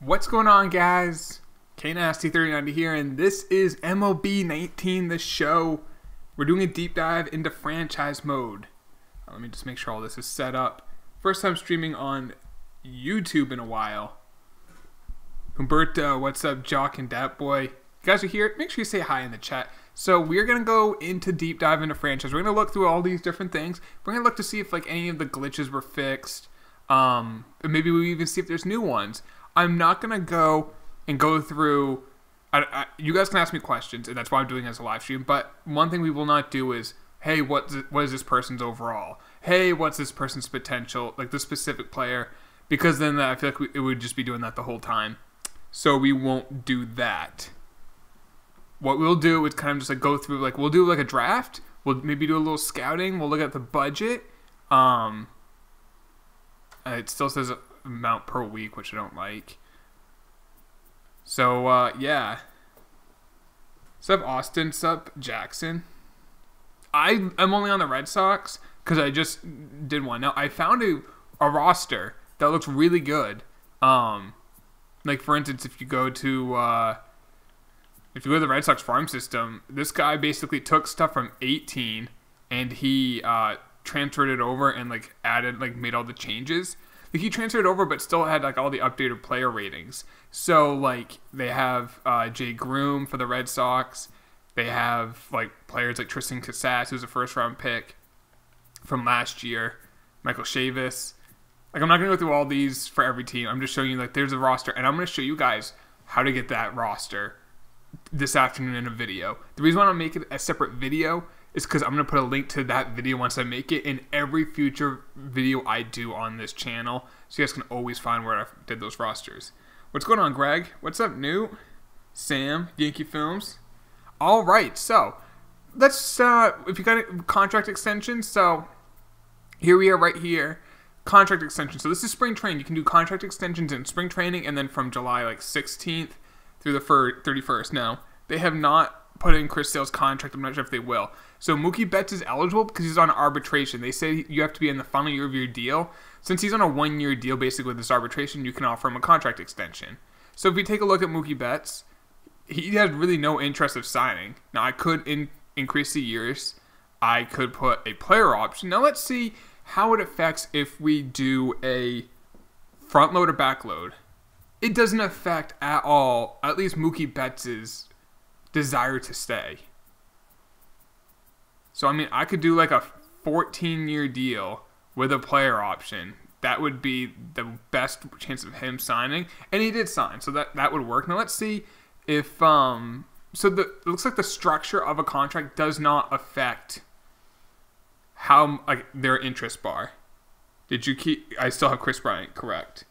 What's going on, guys? KNasty3090 here, and this is MLB 19, the show. We're doing a deep dive into franchise mode. Let me just make sure all this is set up. First time streaming on YouTube in a while. Humberto, what's up, Jock and Dat Boy? You guys are here. Make sure you say hi in the chat. So we're going to go into deep dive into franchise. We're going to look through all these different things. We're going to look to see if like any of the glitches were fixed. Maybe we even see if there's new ones. I'm not going to go through... you guys can ask me questions, and that's why I'm doing it as a live stream. But one thing we will not do is, hey, what is this person's overall? Hey, what's this person's potential? Like the specific player. Because then I feel like it would just be doing that the whole time. So we won't do that. What we'll do is kind of just like go through, like we'll do like a draft. We'll maybe do a little scouting. We'll look at the budget. It still says amount per week, which I don't like. So, yeah. Sup, Austin? Sup, Jackson? I'm only on the Red Sox because I just did one. Now, I found a roster that looks really good. Like, for instance, if you go to the Red Sox farm system, this guy basically took stuff from 18 and he transferred it over and, like, added, like, made all the changes. Like, he transferred over, but still had, like, all the updated player ratings. So, like, they have Jay Groom for the Red Sox. They have, like, players like Tristan Casas, who's a first-round pick from last year. Michael Chavis. Like, I'm not going to go through all these for every team. I'm just showing you, like, there's a roster. And I'm going to show you guys how to get that roster this afternoon in a video. The reason why I don't make it a separate video is because I'm going to put a link to that video once I make it in every future video I do on this channel. So you guys can always find where I did those rosters. What's going on, Greg? What's up, Newt? Sam, Yankee Films. All right, so let's, if you got a contract extension, so here we are right here. Contract extension. So this is spring training. You can do contract extensions in spring training and then from July like 16th through the 31st. Now, they have not put in Chris Sale's contract. I'm not sure if they will. So Mookie Betts is eligible because he's on arbitration. They say you have to be in the final year of your deal. Since he's on a 1-year deal basically with this arbitration, you can offer him a contract extension. So if we take a look at Mookie Betts, he has really no interest of signing. Now I could increase the years. I could put a player option. Now let's see how it affects if we do a front load or back load. It doesn't affect at all, at least Mookie Betts' desire to stay. So, I mean, I could do like a 14-year deal with a player option. That would be the best chance of him signing. And he did sign, so that would work. Now, let's see if... it looks like the structure of a contract does not affect how, like, their interest bar. Did you keep... I still have Chris Bryant, correct.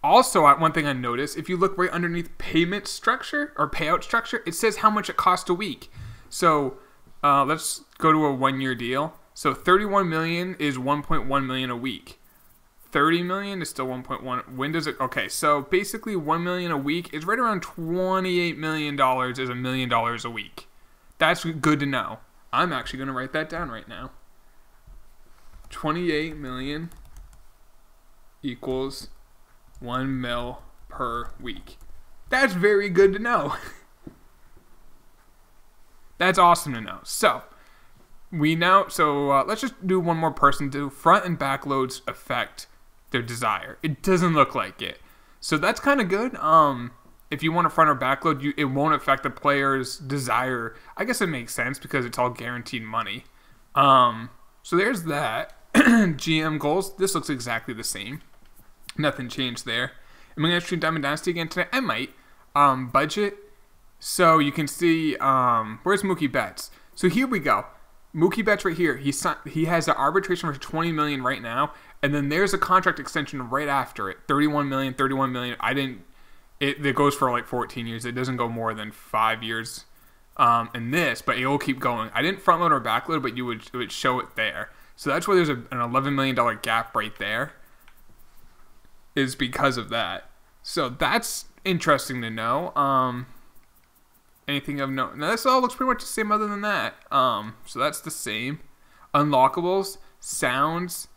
Also, one thing I noticed, if you look right underneath payment structure or payout structure, it says how much it costs a week. So let's go to a 1-year deal. So $31 million is $1.1 million a week. $30 million is still 1.1. When does it? Okay, so basically $1 million a week is right around $28 million is $1 million a week. That's good to know. I'm actually going to write that down right now. 28 million equals 1 mil per week. That's very good to know. That's awesome to know. So, let's just do one more person. Do front and back loads affect their desire? It doesn't look like it. So that's kind of good. If you want a front or back load, it won't affect the player's desire. I guess it makes sense because it's all guaranteed money. So there's that. GM goals. This looks exactly the same. Nothing changed there. Am I going to stream Diamond Dynasty again today? I might. Budget. So you can see, where's Mookie Betts? So here we go. Mookie Betts right here. He has an arbitration for $20 million right now. And then there's a contract extension right after it. $31 million, $31 million. It goes for like 14 years. It doesn't go more than 5 years in this, but it will keep going. I didn't front load or back load, but it would show it there. So that's why there's an $11 million gap right there. Is because of that. So that's interesting to know. Anything of note? Now this all looks pretty much the same other than that. So that's the same. Unlockables, sounds.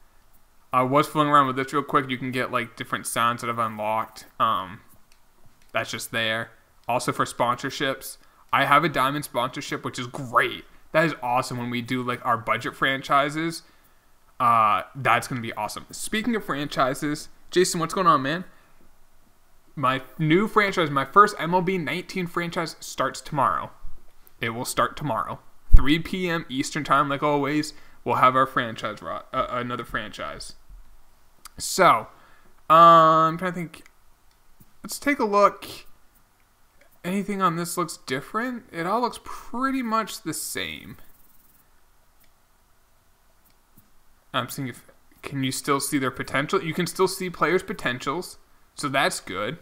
I was fooling around with this real quick. You can get like different sounds that I've unlocked. That's just there. Also for sponsorships, I have a diamond sponsorship, which is great. That is awesome when we do like our budget franchises. That's going to be awesome. Speaking of franchises, Jason, what's going on, man? My new franchise, my first MLB 19 franchise starts tomorrow. It will start tomorrow. 3 p.m. Eastern time, like always. We'll have our franchise, another franchise. So, I'm trying to think. Let's take a look. Anything on this looks different? It all looks pretty much the same. I'm seeing if, can you still see their potential? You can still see players' potentials, so that's good.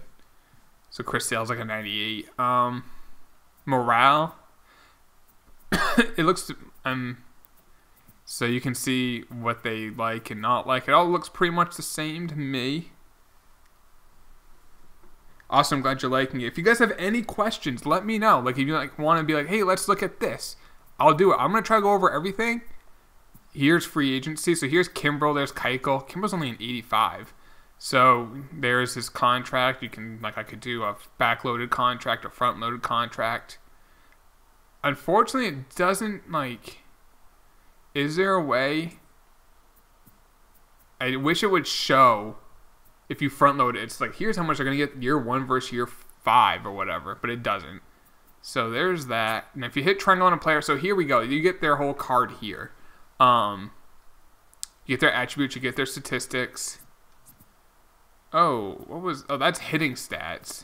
So Chris Sale's like a 98. Morale. It looks, so you can see what they like and not like. It all looks pretty much the same to me. Awesome, I'm glad you're liking it. If you guys have any questions, let me know. Like if you like want to be like, hey, let's look at this, I'll do it. I'm gonna try to go over everything. Here's free agency. So here's Kimbrel. There's Keuchel. Kimbrel's only an 85. So there's his contract. You can, like, I could do a backloaded contract, a front-loaded contract. Unfortunately, it doesn't, like, is there a way? I wish it would show if you front-load it. It's like, here's how much they're going to get year 1 versus year 5 or whatever, but it doesn't. So there's that. And if you hit triangle on a player, so here we go. You get their whole card here. You get their attributes, you get their statistics. Oh, that's hitting stats.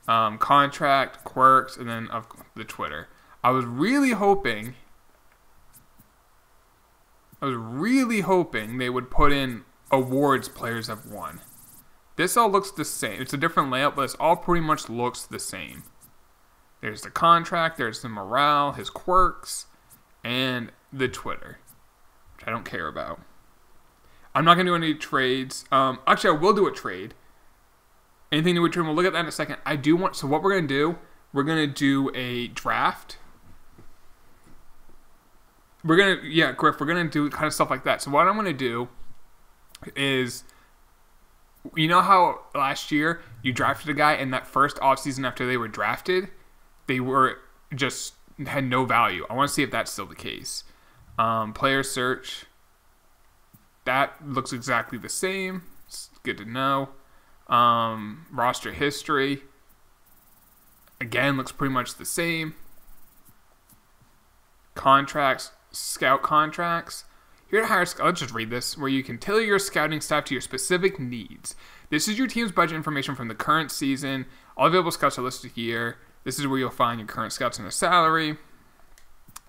Contract, quirks, and then of the Twitter. I was really hoping they would put in awards players have won. This all looks the same. It's a different layout, but this all pretty much looks the same. There's the contract, there's the morale, his quirks, and the Twitter, which I don't care about. I'm not going to do any trades. Actually, I will do a trade. Anything to return, we'll look at that in a second. I do want, so what we're going to do, we're going to do a draft. We're going to, yeah, Griff, we're going to do kind of stuff like that. So what I'm going to do is, you know how last year you drafted a guy and that first offseason after they were drafted, they were just had no value. I want to see if that's still the case. Player search. That looks exactly the same. It's good to know. Roster history. Again, looks pretty much the same. Contracts. Scout contracts. Here to hire, let's just read this, where you can tailor your scouting staff to your specific needs. This is your team's budget information from the current season. All available scouts are listed here. This is where you'll find your current scouts and their salary.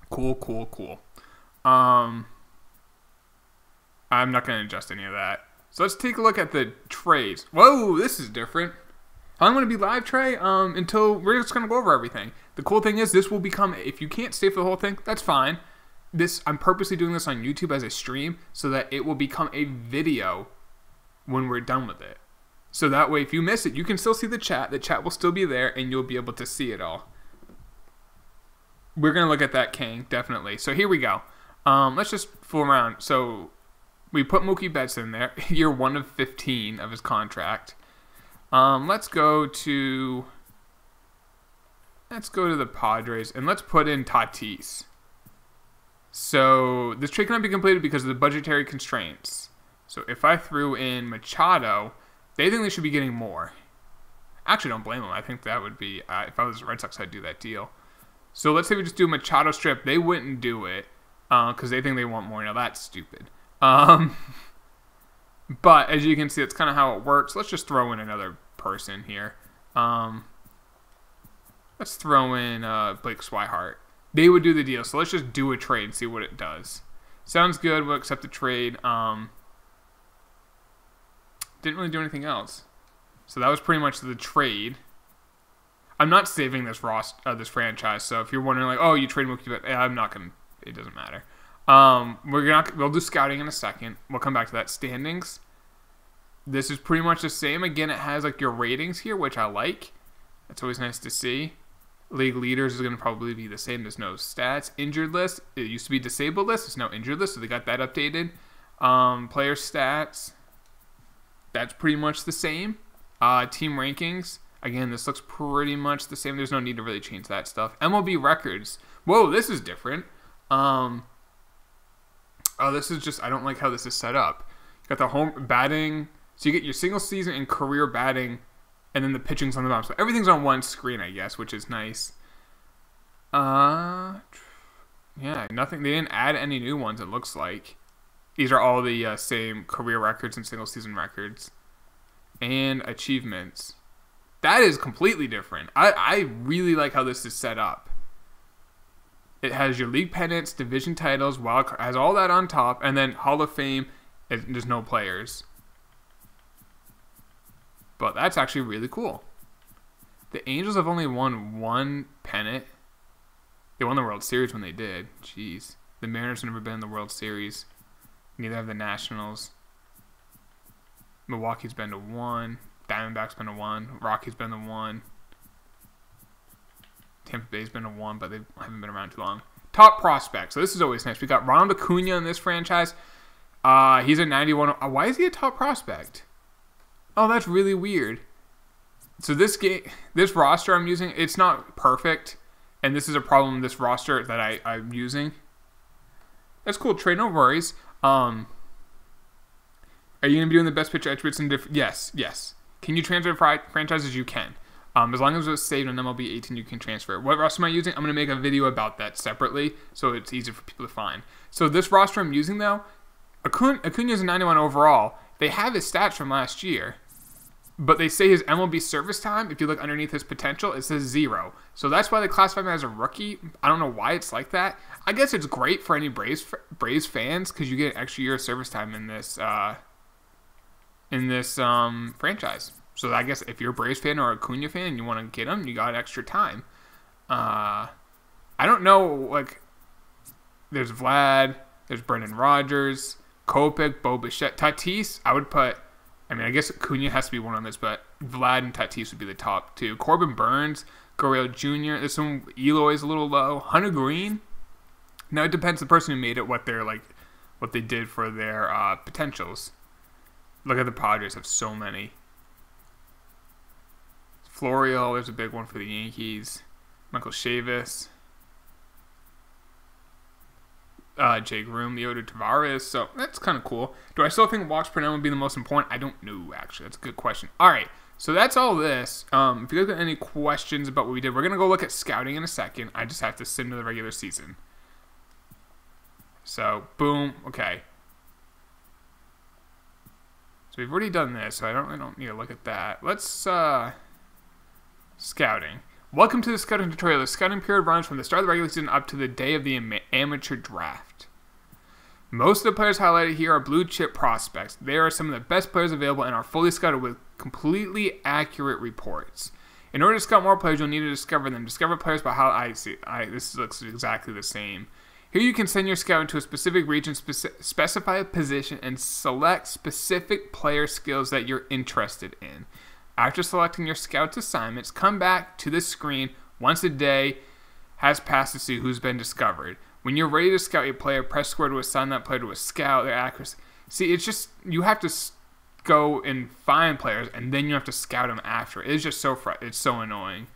Cool, cool, cool. I'm not going to adjust any of that. So let's take a look at the trades. Whoa, this is different. I'm going to be live, Trey, until we're just going to go over everything. The cool thing is this will become, if you can't stay for the whole thing, that's fine. I'm purposely doing this on YouTube as a stream so that it will become a video when we're done with it. So that way, if you miss it, you can still see the chat. The chat will still be there, and you'll be able to see it all. We're going to look at that, King, definitely. So here we go. Let's just fool around. So we put Mookie Betts in there. Year 1 of 15 of his contract. Let's go to the Padres, and let's put in Tatis. So this trade cannot be completed because of the budgetary constraints. So if I threw in Machado, they think they should be getting more. Actually, don't blame them. I think that would be, if I was the Red Sox, I'd do that deal. So let's say we just do Machado strip. They wouldn't do it because they think they want more. Now, that's stupid. But as you can see, it's kind of how it works. Let's just throw in another person here. Let's throw in Blake Swihart. They would do the deal. So let's just do a trade and see what it does. Sounds good. We'll accept the trade. Didn't really do anything else. So that was pretty much the trade. I'm not saving this this franchise. So if you're wondering, like, oh, you trade Mookie, but I'm not gonna. It doesn't matter. We'll do scouting in a second. We'll come back to that. Standings. This is pretty much the same. Again, it has like your ratings here, which I like. It's always nice to see. League leaders is going to probably be the same. There's no stats. Injured list. It used to be disabled list. There's no injured list, so they got that updated. Player stats. That's pretty much the same. Team rankings. Again, this looks pretty much the same. There's no need to really change that stuff. MLB records. Whoa, this is different. Oh, this is just, I don't like how this is set up. You got the home batting. So you get your single season and career batting, and then the pitching's on the bottom. So everything's on one screen, I guess, which is nice. Yeah, nothing. They didn't add any new ones, it looks like. These are all the same career records and single season records. And achievements. That is completely different. I really like how this is set up. It has your league pennants, division titles, wild card, has all that on top, and then Hall of Fame, there's no players. But that's actually really cool. The Angels have only won one pennant. They won the World Series when they did. Jeez. The Mariners have never been in the World Series. Neither have the Nationals. Milwaukee's been to one. Diamondbacks been to one. Rockies been to one. Tampa Bay's been to one, but they haven't been around too long. Top prospects. So this is always nice. We got Ronald Acuna in this franchise. He's a 91. Why is he a top prospect? Oh, that's really weird. So this roster I'm using, it's not perfect, and this is a problem with this roster that I'm using. That's cool, Trey. No worries. Are you gonna be doing the best pitcher attributes in different? Yes. Can you transfer franchises? You can. As long as it's saved on MLB 18, you can transfer. What roster am I using? I'm gonna make a video about that separately, so it's easier for people to find. So this roster I'm using though, Acuna is a 91 overall. They have his stats from last year. But they say his MLB service time, if you look underneath his potential, it says 0. So that's why they classify him as a rookie. I don't know why it's like that. I guess it's great for any Braves fans because you get an extra year of service time in this franchise. So I guess if you're a Braves fan or a Acuna fan and you want to get him, you got extra time. I don't know, like, there's Vlad, there's Brendan Rodgers, Kopech, Bo Bichette, Tatis, I would put... I guess Acuna has to be one on this, but Vlad and Tatis would be the top two. Corbin Burns, Gurriel Jr. There's some Eloy's a little low. Hunter Green. Now it depends on the person who made it, what they did for their potentials. Look at the Padres have so many. Florial, there's a big one for the Yankees. Michael Chavis. Jake Room, Leoto Tavares, so that's kind of cool. Do I still think walks per nine would be the most important? I don't know, actually. That's a good question. All right, so that's all this. If you guys got any questions about what we did, we're going to go look at scouting in a second. I just have to sim to the regular season. So, boom, okay. So we've already done this, so I don't need to look at that. Let's, scouting. Welcome to the scouting tutorial. The scouting period runs from the start of the regular season up to the day of the amateur draft. Most of the players highlighted here are blue chip prospects. They are some of the best players available and are fully scouted with completely accurate reports. In order to scout more players, you'll need to discover them. Discover players by how this looks exactly the same. Here you can send your scout into a specific region, specify a position, and select specific player skills that you're interested in. After selecting your scout's assignments, come back to this screen once a day has passed to see who's been discovered. When you're ready to scout a player, press square to assign that player to a scout. Their accuracy. See, it's just, you have to go and find players, and then you have to scout them after. It's just so it's so annoying.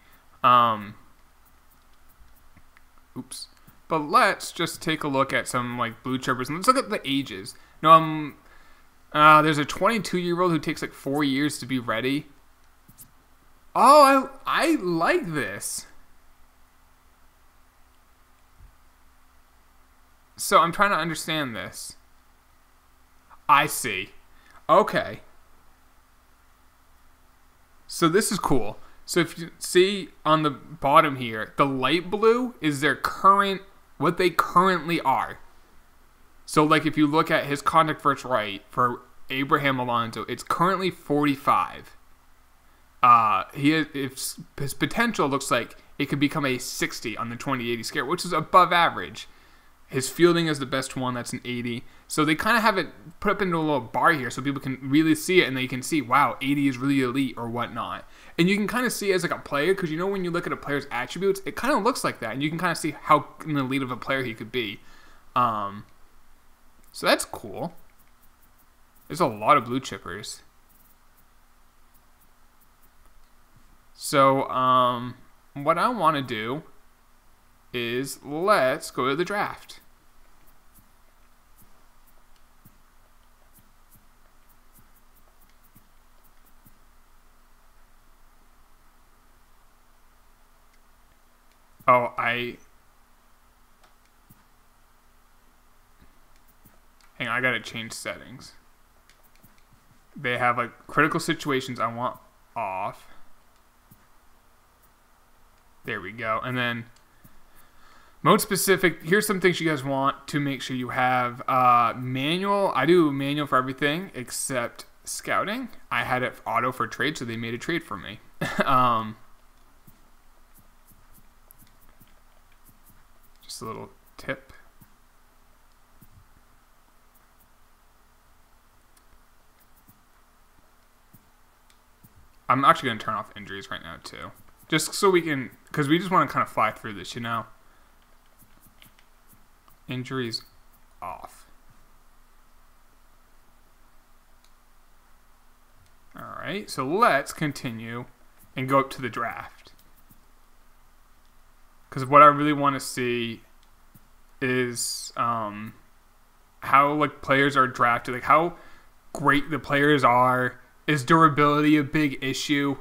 Oops. But let's just take a look at some like blue chippers, and let's look at the ages. No, there's a 22-year-old who takes like 4 years to be ready. Oh, I like this. So I'm trying to understand this. I see. Okay. So this is cool. So if you see on the bottom here, the light blue is their current, what they currently are. So like if you look at his contact first right for Abraham Alonso, it's currently 45. His potential looks like it could become a 60 on the 2080 scale, which is above average. His fielding is the best one. That's an 80. So they kind of have it put up into a little bar here so people can really see it, and they can see, wow, 80 is really elite or whatnot. And you can kind of see it as like a player, because you know when you look at a player's attributes, it kind of looks like that, and you can kind of see how elite of a player he could be. So that's cool. There's a lot of blue chippers. So what I want to do is let's go to the draft. Oh, hang on, I gotta change settings. They have like critical situations I want off. There we go. And then mode specific, here's some things you guys want to make sure you have. Manual, I do manual for everything except scouting. I had it auto for trade, so they made a trade for me. Just a little tip. I'm actually going to turn off injuries right now too. Just so we can, because we just want to kind of fly through this, you know? Injuries off. Alright, so let's continue and go up to the draft. Because what I really want to see is how like players are drafted, like how great the players are. Is durability a big issue?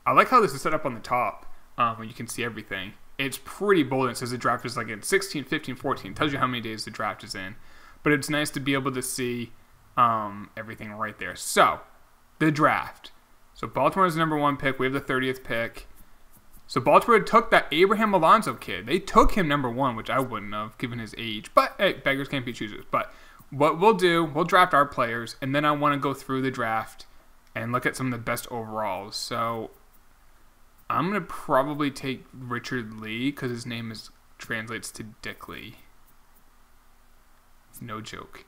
I like how this is set up on the top, where you can see everything. It's pretty bold. It says the draft is like in 16, 15, 14. It tells you how many days the draft is in. But it's nice to be able to see everything right there. So, the draft. So, Baltimore is the number 1 pick. We have the 30th pick. So, Baltimore took that Abraham Alonso kid. They took him number 1, which I wouldn't have, given his age. But, hey, beggars can't be choosers. But what we'll do, we'll draft our players. And then I want to go through the draft and look at some of the best overalls. So, I'm going to probably take Richard Lee because his name translates to Dick Lee. No joke.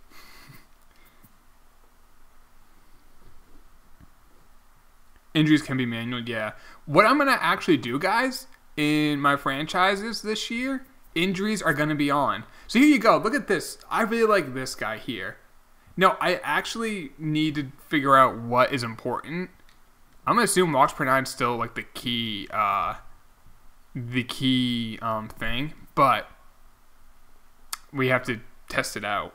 Injuries can be manual, yeah. What I'm going to actually do, guys, in my franchises this year, injuries are going to be on. So here you go. Look at this. I really like this guy here. No, I actually need to figure out what is important. I'm gonna assume watch per 9 is still like the key thing, but we have to test it out.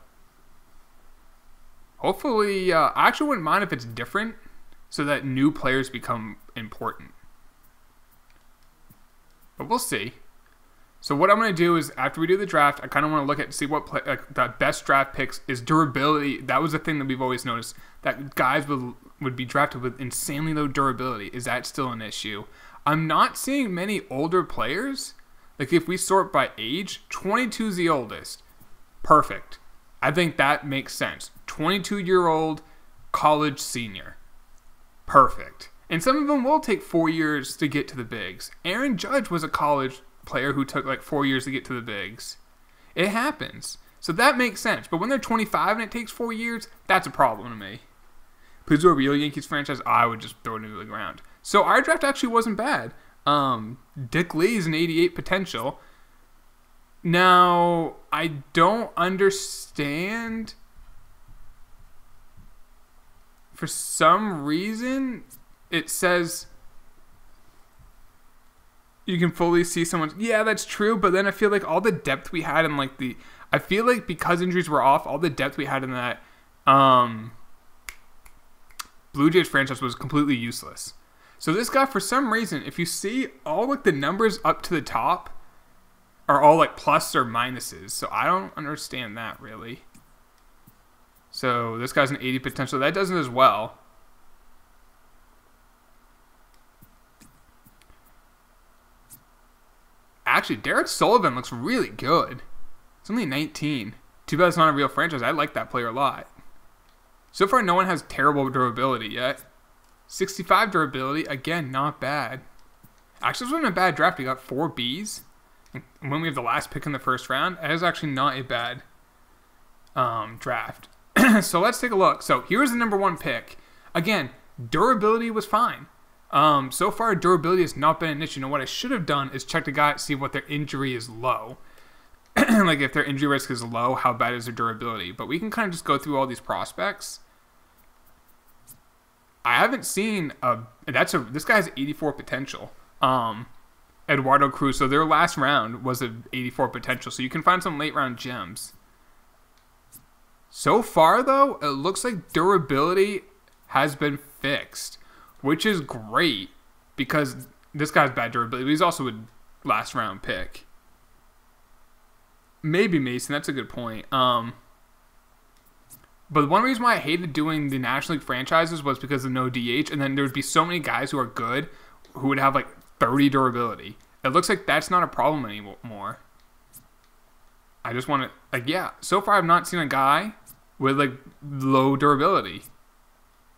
Hopefully, I actually wouldn't mind if it's different, so that new players become important. But we'll see. So what I'm going to do is, after we do the draft, I kind of want to look at, see what the best draft picks is durability. That was the thing that we've always noticed, that guys would be drafted with insanely low durability. Is that still an issue? I'm not seeing many older players. Like if we sort by age, 22 is the oldest. Perfect. I think that makes sense. 22-year-old college senior. Perfect. And some of them will take 4 years to get to the bigs. Aaron Judge was a college player who took like 4 years to get to the bigs. It happens. So that makes sense. But when they're 25 and it takes 4 years, that's a problem to me. Please do a real Yankees franchise, I would just throw it into the ground. So our draft actually wasn't bad. Dick Lee's an 88 potential. Now, I don't understand. For some reason, it says you can fully see someone. Yeah, that's true. But then I feel like all the depth we had in like I feel like because injuries were off, all the depth we had in that Blue Jays franchise was completely useless. So this guy, for some reason, if you see all like the numbers up to the top are all like plus or minuses. So I don't understand that really. So this guy's an 80 potential. That doesn't as well. Actually, Derek Sullivan looks really good. It's only 19. Too bad it's not a real franchise. I like that player a lot. So far, no one has terrible durability yet. 65 durability, again, not bad. Actually, this wasn't a bad draft. We got 4 Bs. when we have the last pick in the first round, that is actually not a bad draft. So let's take a look. So here's the number 1 pick. Again, durability was fine. So far, durability has not been an issue. What I should have done is check the guy, see what their injury is low. Like if their injury risk is low, how bad is their durability? But we can kind of just go through all these prospects. I haven't seen this guy has 84 potential. Eduardo Cruz. So their last round was a 84 potential. So you can find some late round gems. So far though, it looks like durability has been fixed, which is great because this guy's bad durability. But he's also a last round pick. Maybe Mason. That's a good point. But one reason why I hated doing the National League franchises was because of no DH, and then there would be so many guys who are good who would have like 30 durability. It looks like that's not a problem anymore. I just want to, so far I've not seen a guy with like low durability.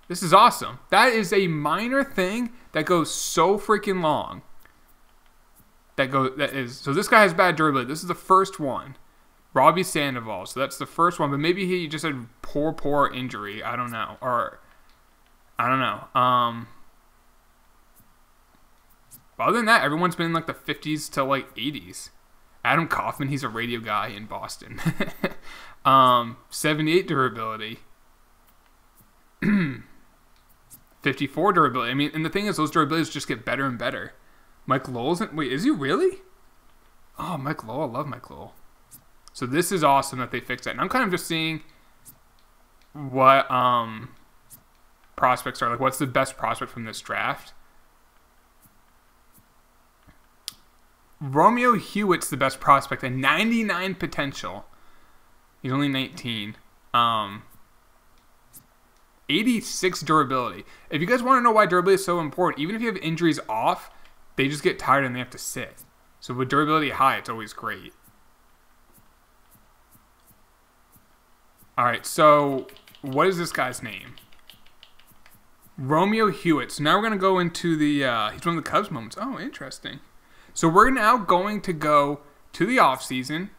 This is awesome. That is a minor thing that goes so freaking long. So this guy has bad durability. This is the first one. Robbie Sandoval. So that's the first one. But maybe he just had poor injury. I don't know. But other than that, everyone's been in like the 50s to like 80s. Adam Kaufman, he's a radio guy in Boston. 78 durability. 54 durability. I mean, and the thing is, those durabilities just get better and better. Mike Lowell's wait, is he really? Oh, Mike Lowell. I love Mike Lowell. So this is awesome that they fixed that. And I'm kind of just seeing what prospects are. Like, what's the best prospect from this draft? Romeo Hewitt's the best prospect at 99 potential. He's only 19. 86 durability. If you guys want to know why durability is so important, even if you have injuries off, they just get tired and they have to sit. So with durability high, it's always great. All right, so what is this guy's name? Romeo Hewitt. So now we're going to go into the, he's one of the Cubs moments. Oh, interesting. So we're now going to go to the offseason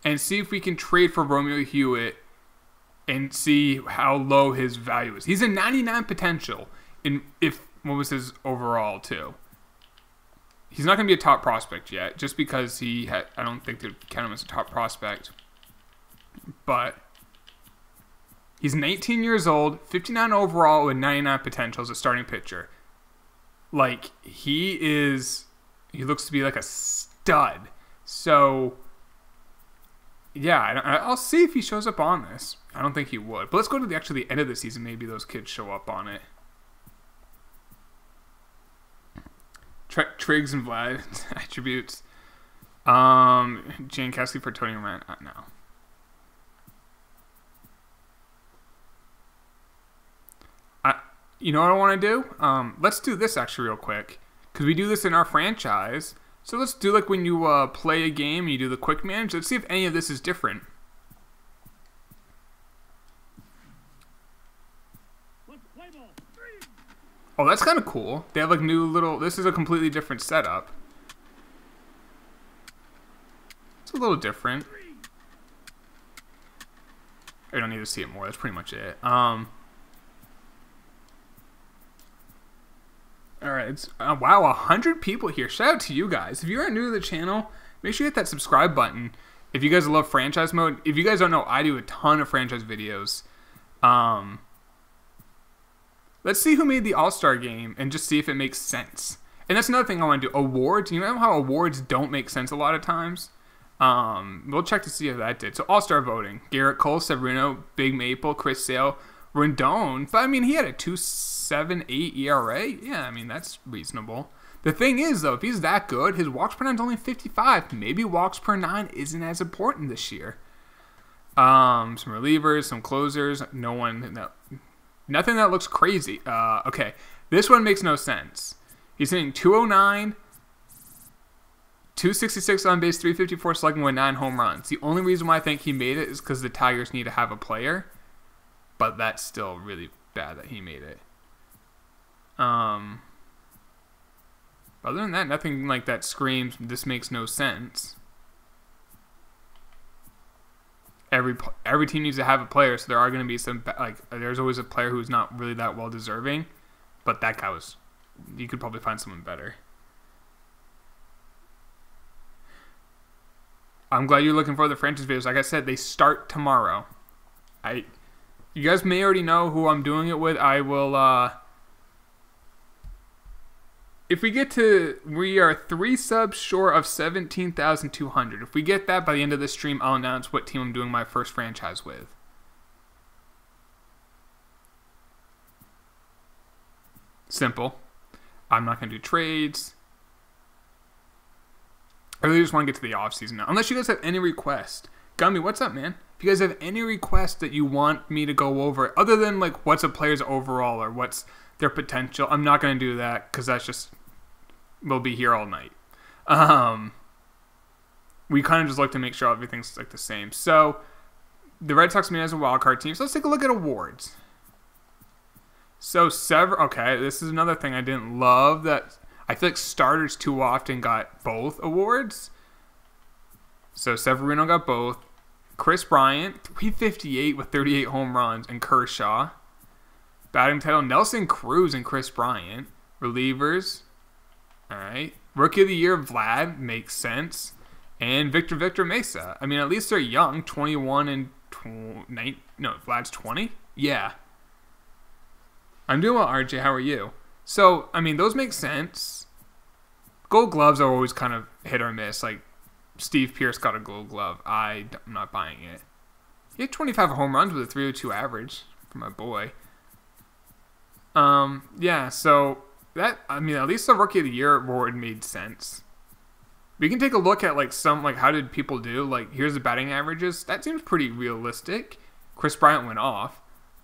and see if we can trade for Romeo Hewitt and see how low his value is. He's a 99 potential. What was his overall too? He's not going to be a top prospect yet, just because I don't think they'd count him as a top prospect. But he's 19 years old, 59 overall with 99 potential as a starting pitcher. Like, he looks to be like a stud. So, yeah, I'll see if he shows up on this. I don't think he would. But let's go to the end of the season. Maybe those kids show up on it. Triggs and Vlad attributes. Jankowski for Tony Ryan. No. You know what I want to do? Let's do this actually real quick. Because we do this in our franchise. So let's do like when you play a game and you do the quick manage. Let's see if any of this is different. Oh, that's kind of cool. They have like new little... This is a completely different setup. It's a little different. I don't need to see it more. That's pretty much it. Alright, it's wow, 100 people here. Shout out to you guys. If you aren't new to the channel, make sure you hit that subscribe button. If you guys love franchise mode, if you guys don't know, I do a ton of franchise videos. Let's see who made the All-Star game and just see if it makes sense. And that's another thing I want to do. Awards. You know how awards don't make sense a lot of times? We'll check to see if that did. So All-Star voting. Garrett Cole, Severino, Big Maple, Chris Sale, Rendon. But I mean, he had a 2.78 ERA. Yeah, I mean, that's reasonable. The thing is, though, if he's that good, his walks per nine is only 55. Maybe walks per nine isn't as important this year. Some relievers, some closers. Nothing that looks crazy. Okay, this one makes no sense. He's hitting 209, 266 on base, 354 slugging with 9 home runs. The only reason why I think he made it is because the Tigers need to have a player. But that's still really bad that he made it. But other than that, nothing like that screams, this makes no sense. Every team needs to have a player, so there are going to be some, like, there's always a player who's not really that well deserving, but that guy was, you could probably find someone better. I'm glad you're looking for the franchise videos. Like I said, they start tomorrow. You guys may already know who I'm doing it with. I will, if we get to, we are 3 subs short of 17,200. If we get that by the end of this stream, I'll announce what team I'm doing my first franchise with. Simple. I'm not going to do trades. I really just want to get to the offseason now. Unless you guys have any requests. Gummy, what's up, man? If you guys have any requests that you want me to go over, other than like what's a player's overall or what's their potential, I'm not going to do that because that's just, we'll be here all night. We kind of just like to make sure everything's like the same. So the Red Sox made as a wild card team. So let's take a look at awards. So okay, this is another thing I didn't love, that I feel like starters too often got both awards. So Severino got both. Chris Bryant, 358 with 38 home runs, and Kershaw. Batting title, Nelson Cruz and Chris Bryant. Relievers, all right. Rookie of the Year, Vlad, makes sense. And Victor Mesa. I mean, at least they're young, 21 and 20. No, Vlad's 20? Yeah. I'm doing well, RJ. How are you? So, I mean, those make sense. Gold gloves are always kind of hit or miss. Like, Steve Pearce got a gold glove. I'm not buying it. He had 25 home runs with a 302 average for my boy. Yeah, so that, I mean, at least the Rookie of the Year award made sense. We can take a look at, like, how did people do? Like, here's the batting averages. That seems pretty realistic. Chris Bryant went off.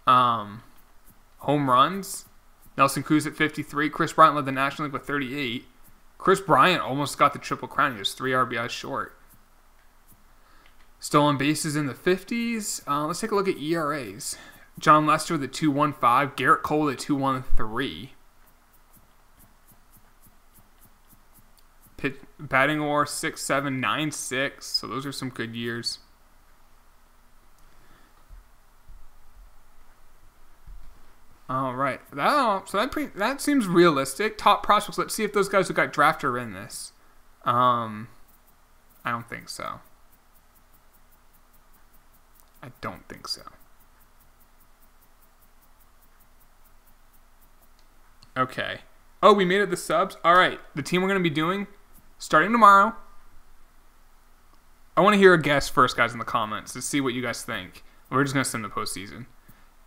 Home runs. Nelson Cruz at 53. Chris Bryant led the National League with 38. Chris Bryant almost got the Triple Crown. He was 3 RBIs short. Stolen bases in the 50s. Let's take a look at ERAs. John Lester with a 2.15. Garrett Cole with a 2.13. Batting WAR 6.796. So those are some good years. All right. That seems realistic. Top prospects. Let's see if those guys who got drafted are in this. I don't think so. I don't think so. Okay. Oh, we made it the subs? All right. The team we're going to be doing, starting tomorrow. I want to hear a guess first, guys, in the comments to see what you guys think. We're just going to send the postseason.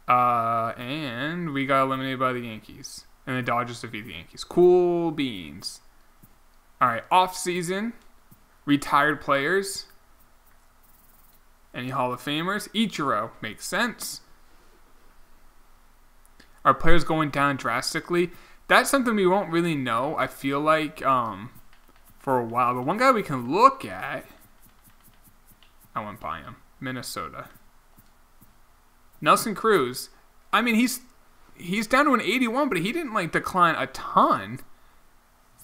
And we got eliminated by the Yankees. And the Dodgers defeat the Yankees. Cool beans. All right. Off-season. Retired players. Any Hall of Famers? Ichiro. Makes sense. Are players going down drastically? That's something we won't really know, I feel like, for a while. But one guy we can look at, I went by him. Minnesota. Nelson Cruz. I mean, he's down to an 81, but he didn't, like, decline a ton.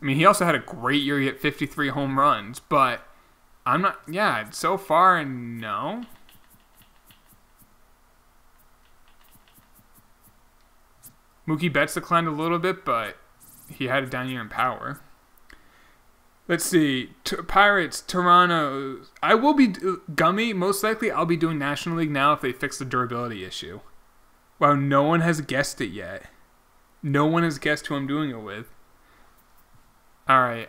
I mean, he also had a great year. He hit 53 home runs, but I'm not, yeah, so far, no. Mookie Betts declined a little bit, but he had a down year in power. Let's see. Pirates, Toronto. I will be, Gummy, most likely I'll be doing National League now if they fix the durability issue. Wow, no one has guessed it yet. No one has guessed who I'm doing it with. All right,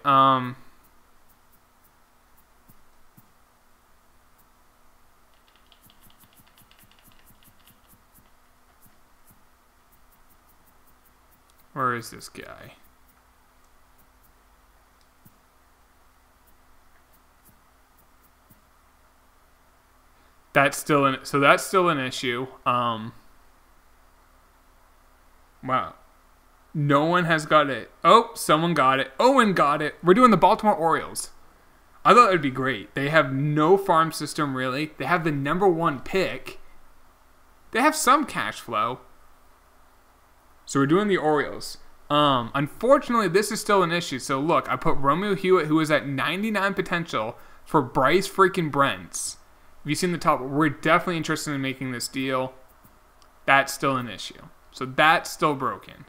where is this guy? That's still an issue. Wow. No one has got it. Oh, someone got it. Owen got it. We're doing the Baltimore Orioles. I thought it would be great. They have no farm system, really. They have the #1 pick. They have some cash flow. So we're doing the Orioles. Unfortunately, this is still an issue. So look, I put Romeo Hewitt, who is at 99 potential, for Bryce freaking Brents. If you've seen the top, we're definitely interested in making this deal. That's still an issue. So that's still broken.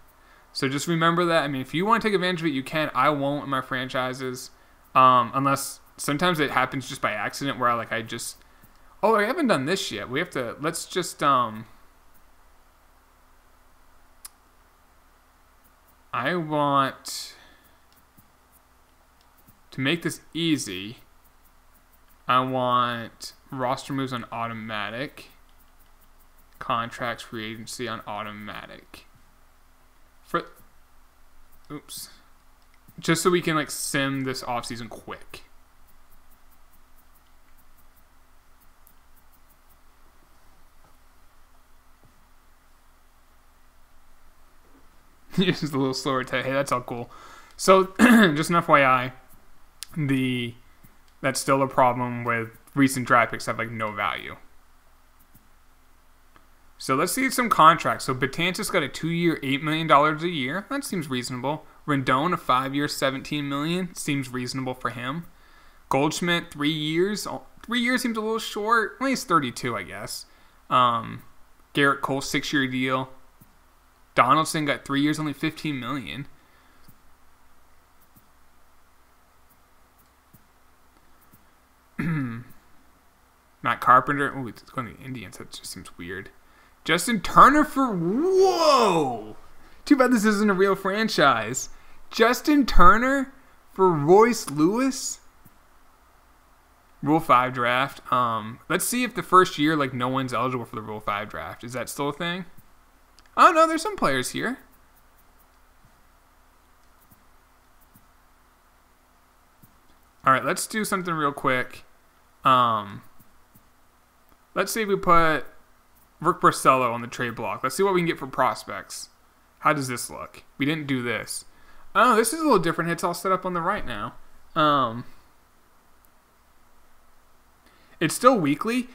So just remember that. I mean, if you want to take advantage of it, you can. I won't in my franchises. Unless sometimes it happens just by accident where I just... Oh, I haven't done this yet. We have to... Let's just... I want to make this easy. I want roster moves on automatic. Contracts, free agency on automatic. Oops. Just so we can sim this offseason quick. Just a little slower to hey, that's all cool. So just an FYI, that's still a problem with recent draft picks that have no value. So let's see some contracts. So Betances got a 2-year, $8 million a year. That seems reasonable. Rendon, a 5-year, $17 million. Seems reasonable for him. Goldschmidt, 3 years. 3 years seems a little short. Well, he's 32, I guess. Garrett Cole, 6-year deal. Donaldson got 3 years, only $15 million. Matt Carpenter. Oh, it's going to the Indians. That just seems weird. Justin Turner for... Whoa! Too bad this isn't a real franchise. Justin Turner for Royce Lewis? Rule 5 draft. Let's see if the first year, no one's eligible for the Rule 5 draft. Is that still a thing? Oh, no, there's some players here. All right, let's do something real quick. Let's see if we put Rick Porcello on the trade block. Let's see what we can get for prospects. How does this look? We didn't do this. Oh, this is a little different. It's all set up on the right now. It's still weekly,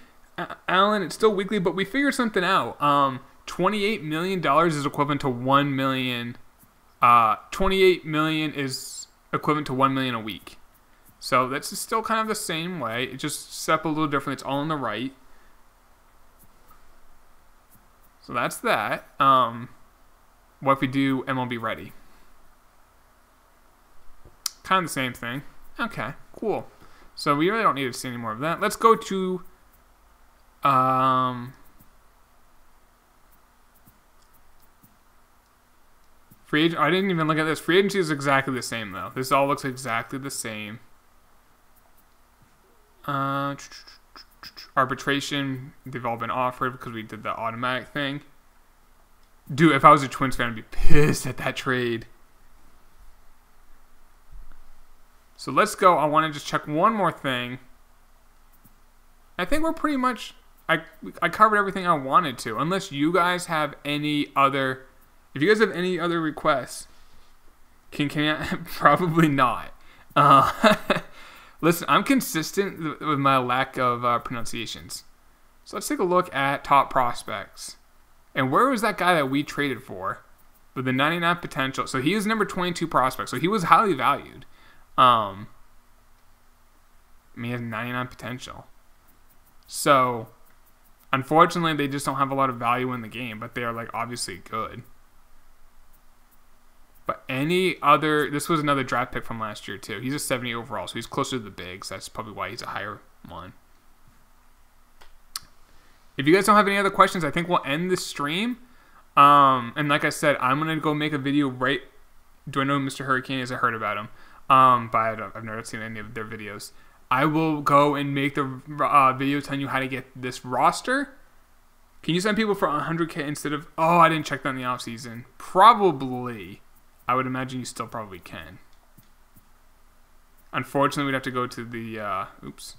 Alan. It's still weekly, but we figured something out. $28 million is equivalent to $1 million. $28 million is equivalent to $1 million a week. So that's still kind of the same way. It just set up a little different. It's all on the right. So that's that. What if we do MLB Ready? Kind of the same thing. Okay, cool. So we really don't need to see any more of that. Let's go to free agent. I didn't even look at this. Free agency is exactly the same though. This all looks exactly the same. Arbitration, they've all been offered because we did the automatic thing. Dude, if I was a Twins fan, I'd be pissed at that trade. So let's go. I want to just check one more thing. I think we're pretty much... I covered everything I wanted to. Unless you guys have any other... If you guys have any other requests, can I, probably not. Listen, I'm consistent with my lack of pronunciations. So let's take a look at top prospects. And where was that guy that we traded for with the 99 potential? So he was number 22 prospect. So he was highly valued. I mean, he has 99 potential. So, unfortunately, they just don't have a lot of value in the game. But they are, obviously good. But any other... This was another draft pick from last year, too. He's a 70 overall, so he's closer to the bigs. That's probably why he's a higher one. If you guys don't have any other questions, I think we'll end this stream. And like I said, I'm going to go make a video right... Do I know who Mr. Hurricane is? I heard about him. But I've never seen any of their videos. I will go and make the video telling you how to get this roster. Can you send people for 100K instead of... Oh, I didn't check that in the offseason. Probably... I would imagine you still probably can. Unfortunately, we'd have to go to the, oops.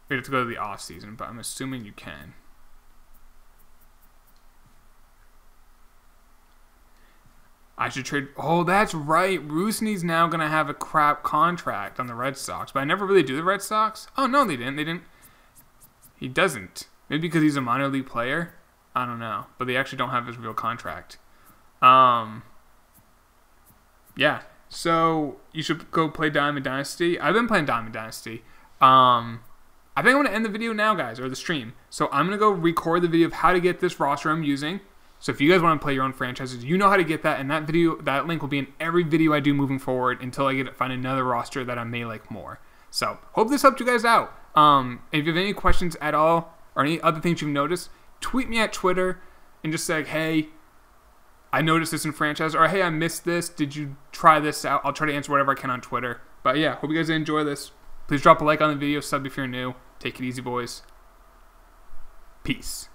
We'd have to go to the off season, but I'm assuming you can. I should trade, oh, that's right. Rusney's now going to have a crap contract on the Red Sox, but I never really do the Red Sox. Oh, no, they didn't. He doesn't. Maybe because he's a minor league player? I don't know. But they actually don't have his real contract. yeah. So you should go play Diamond Dynasty. I've been playing Diamond Dynasty. I think I'm going to end the video now, guys, or the stream. So I'm going to go record the video of how to get this roster I'm using. So if you guys want to play your own franchises, you know how to get that. And that video, that link will be in every video I do moving forward until I find another roster that I may like more. So hope this helped you guys out. If you have any questions at all or any other things you've noticed, tweet me at Twitter and just say, like, hey, I noticed this in franchise, or hey, I missed this. Did you try this out? I'll try to answer whatever I can on Twitter. But yeah, hope you guys enjoy this. Please drop a like on the video, sub if you're new. Take it easy, boys. Peace.